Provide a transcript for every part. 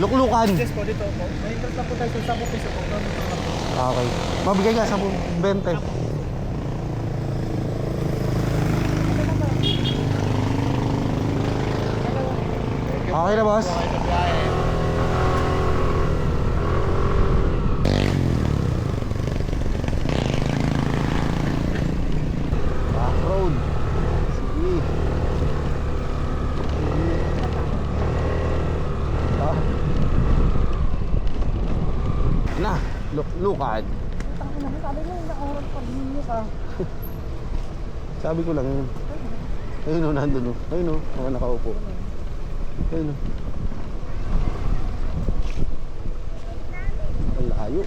Luklukan. Yes po, dito po. May interest na po tayo sa 10 piso po. Okay. Mabigay ka sa 20. Okay na, boss. Back road. Sige. Ah. Na, lukad. Sabi mo, nakaharap pa din ka. Sabi ko lang yun. Ayun o, nandun o. Ayun o, ako nakaupo. Ayun o. Ang layo.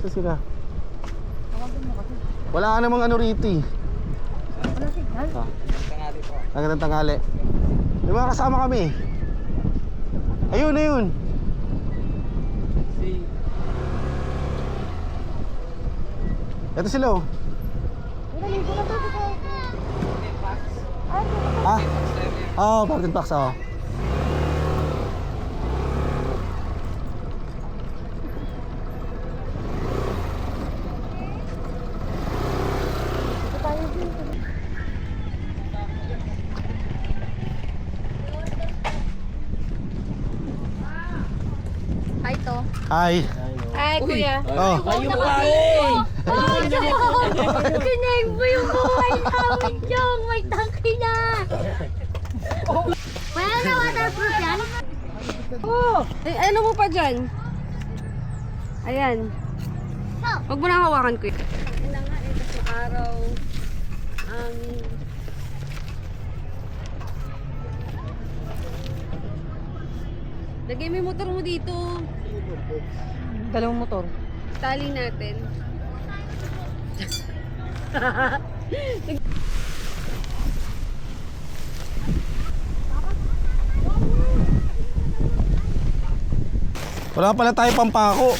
Saan sila? Wala ka namang ano rito eh. Wala signal. Tangali po. Magandang tanghali. May mga kasama kami. Ayun, ayun. Ito sila oh. Naligo na ba ito? Ah? Oo, Martin Pax oh. Ito tayo din. Hi to. Hi. Hi kuya. Oh. Kayo pare! Kinig mo yung buhay namin, Jong. May tangki na. Wala na waterproof yan? Oh, eh, ano mo pa dyan? Ayan. Huwag mo na hawakan ko yun. Ano nga, ito sa araw. Lagay mo yung motor mo dito. Dalawang motor. Tali natin. Wala pala tayo pampako.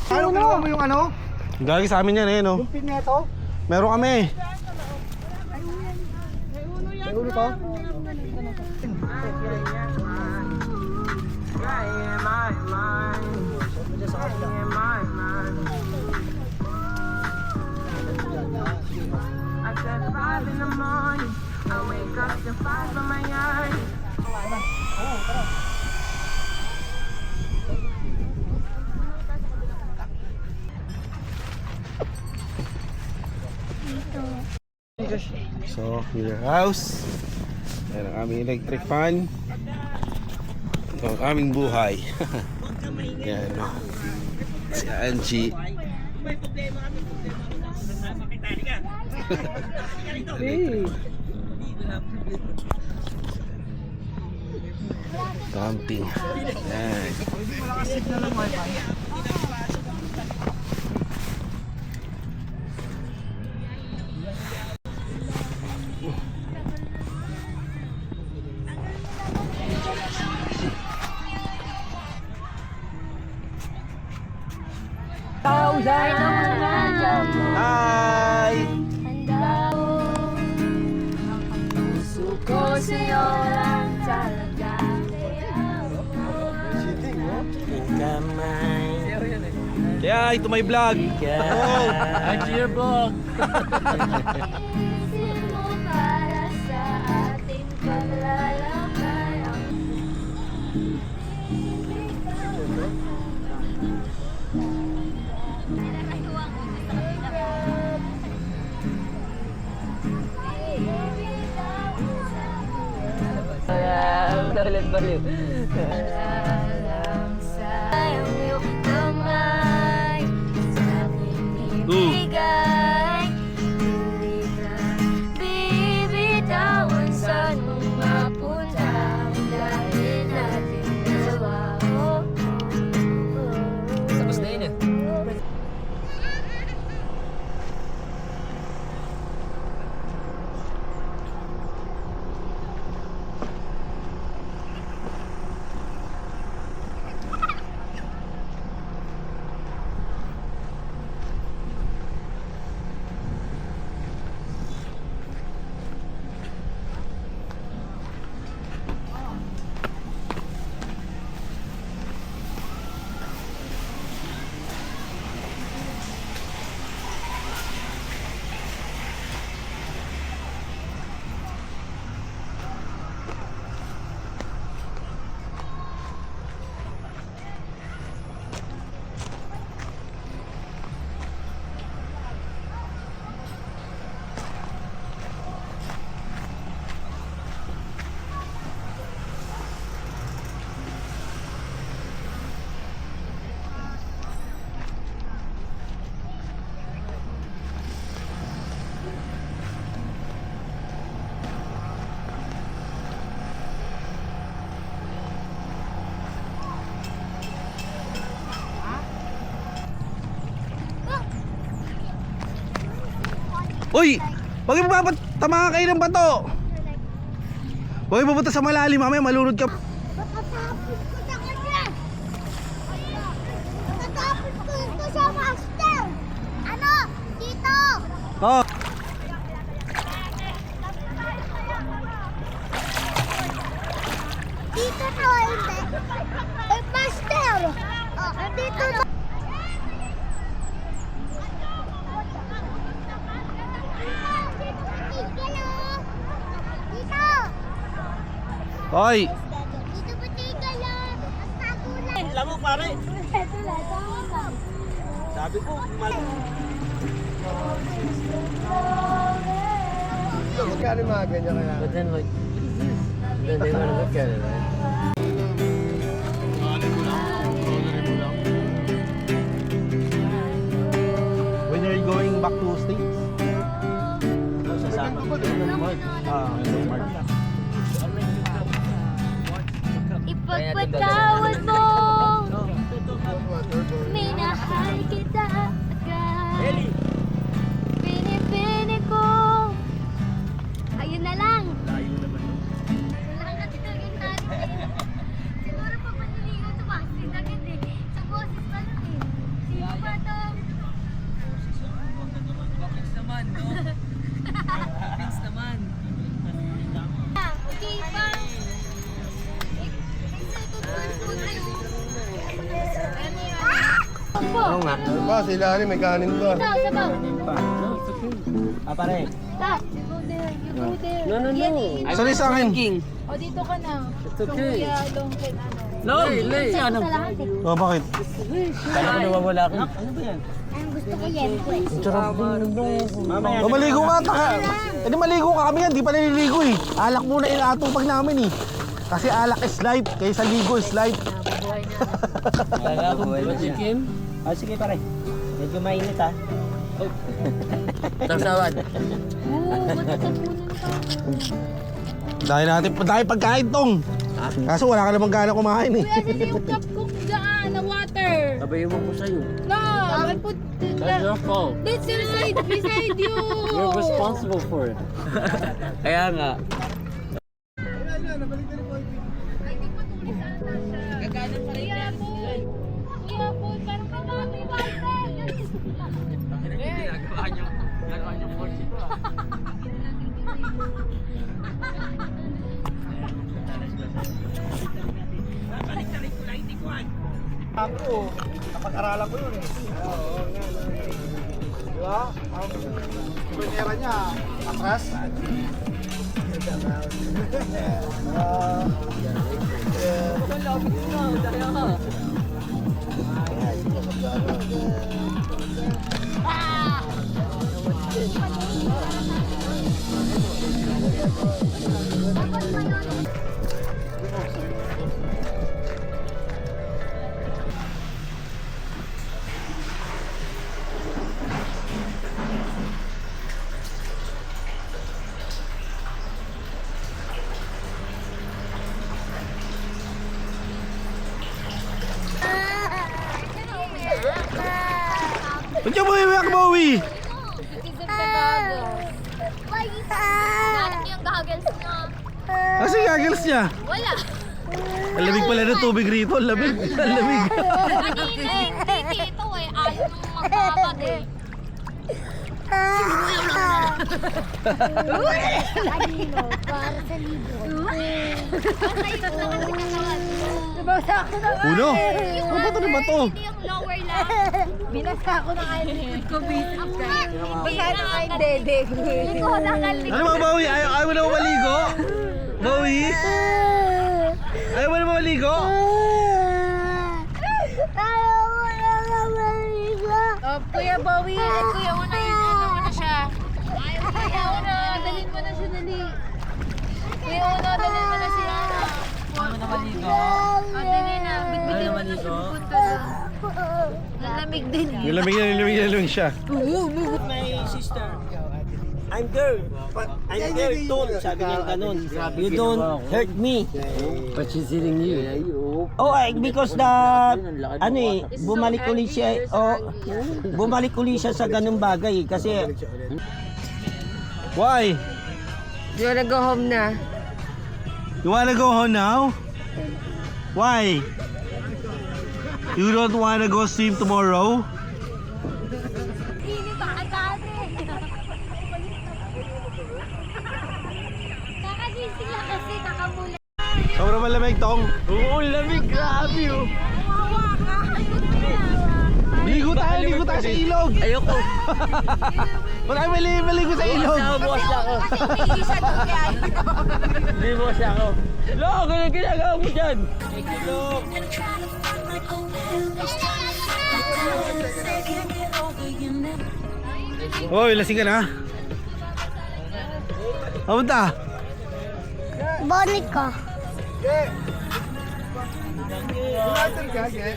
Ano kinuha mo yung ano? Gagi sa amin yan eh no. Yung pin nito? Meron kami. May ulo to? I said 5 in the morning. I wake up to 5 on my eyes. So, your house. Yan ang aming electric fan. Ito ang aming buhay. Yan. Si Angie. Camping. Yan. Hi! Suko sa'yo lang talaga. Yeah, ito may vlog. Angie your vlog! Isin mo para sa ating paglalakay. Ulit baliw. Alam sa iyong kamay, sa aking ibigay, hindi ka bibitawan saan mong mapunta dahil natin dalawa. Tapos na yun eh. Uy! Huwag mo tama kayo ng bato! Huwag mo pupunta sa malalim, mamaya malunod ka. Nakatapos ko sa kanya. Nakatapos ko ito sa master. Ano? Dito. Oh. Dito to, hindi. Eh, master. Oh, dito na. Dito. Hoy! Dito ba tigil lang? Tagulan. Alam mo pare, Ito lang, tagulan. sabi ko, But then like, then they want to look at it, right? When are you going back to States? sasama. Ipagpatawad mo. Minahal kita agad. Pinipini ko. Ayun na lang. Wala ka tinagin natin. Siguro pag maniligaw ito, masin agad eh. Sa boses pa lang eh. Sino ba ito? Vince naman, no? Vince naman. Okay pa. Excited ko ito tayo. Oo nga. Ba, sila may kanin ba? Sabaw, sabaw. Pare. Stop. You go there. You go there. No, no, no. Sorry sa akin. O dito ka na. It's okay. Longkit ano. No, lay. Sa lahat eh. Oh, bakit? Kala ko nawawala ako. Ano ba yan? Ang gusto ko yan, pues. Mamaya. Oh, maligo ka, taka. Hindi maligo ka kami yan, di pa naliligo eh. Alak muna inaatupag namin eh. Kasi alak is life, kaysa ligo is life. Kala ko buhay na siya. Kim? Ah, sige pare. Medyo mainit ha. Tawsawan. Dahil pagkain tong. Kaso wala ka namang gana kumain eh. Kuya, sila yung cup ko dyan na water. Sabayin mo ko sa'yo. No, I put That's your fault. that's beside you. You're responsible for it. Kaya nga. Kuya Paul. Kuya Paul, parang kamami water. Ako, napag-aralan ko yun eh. Oo, di ba? Ang pernera niya, atras. Ba't yung bumiwiyak, Bowie? Natin yung goggles na. Kasi goggles niya. Wala. Ang lamig pala ng tubig rito, ang lamig. Ang lamig. Kanina, hindi ito eh. Ayaw nung magkakag eh. Kanino? Para sa libro. Masayot na kasi katawan. Nabasa ako na nga. Uno? Yung Ano ba ito na ba to? Hindi yung lower lang. Binasa ako ng eyelid ko. Bisip ka. Basa na nga yung dede. Hindi ko nakalik. Ano mga Bowie? Ayaw mo na maligo? Bowie? Ayaw mo na maligo? Kuya Bowie, kuya una yun, ano mo na siya. Kuya una, dalhin mo na siya, dali. Kuya una, dalhin mo na siya. Ano na maligo? Dali na, bitbitin mo na siya. Lalamig din eh. Yung lamig siya. My sister, I'm girl too. Sabi niya ganun. You don't hurt me. But she's hitting you. Oh, because bumalik ulit siya sa ganung bagay kasi Why? You wanna go home na? You wanna go home now? Why? You don't wanna go swim tomorrow? Hindi ba agad Kakagising lang kasi kakamula. Sobrang malamig tong. Oo, lamig. Grabe oh. Ligo tayo sa ilog. Ayoko. Ba't tayo maligo sa ilog? Bukas na ako. Hindi siya doon kaya. Hindi bukas na ako. Lo, ganun ginagawa mo dyan. Hoy, lasing ka na? Pamunta? Bonnet ko. United ka, ge?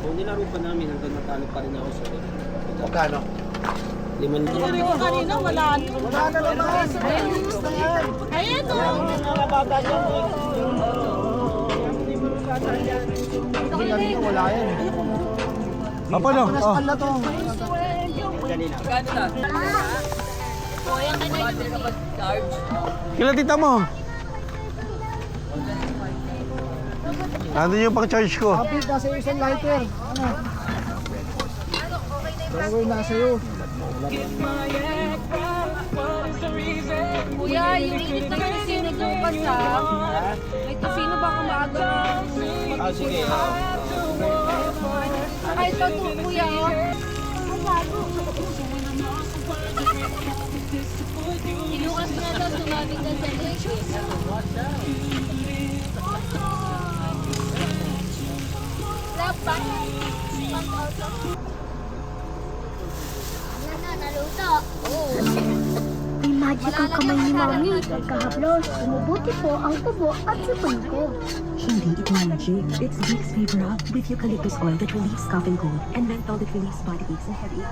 Kung nilaro pa namin hanggang natalo pa rin ako sa Magkano? 5,000. Wala na naman. Ayun o. Wala yan. Apa no? Oh. Wala to. Kailan tita mo? Nandun yung pang-charge ko. Kapit, nasa iyo isang lighter. Ano? Pero nasa iyo. Kuya, yung init ng kusina ng bansa. May kusino ba kumaga? Ah, sige. Ay, ito to, kuya. Ilukas na daw sumabit na sa issues. Lapat. Yan na, naluto. May magic ang kamay ni Mami. Pagkahaplos, umubuti po ang tubo at sipon ko. Hindi ito magic. It's Vicks Vapor Rub with eucalyptus oil that relieves cough and cold and menthol that relieves body aches and headache.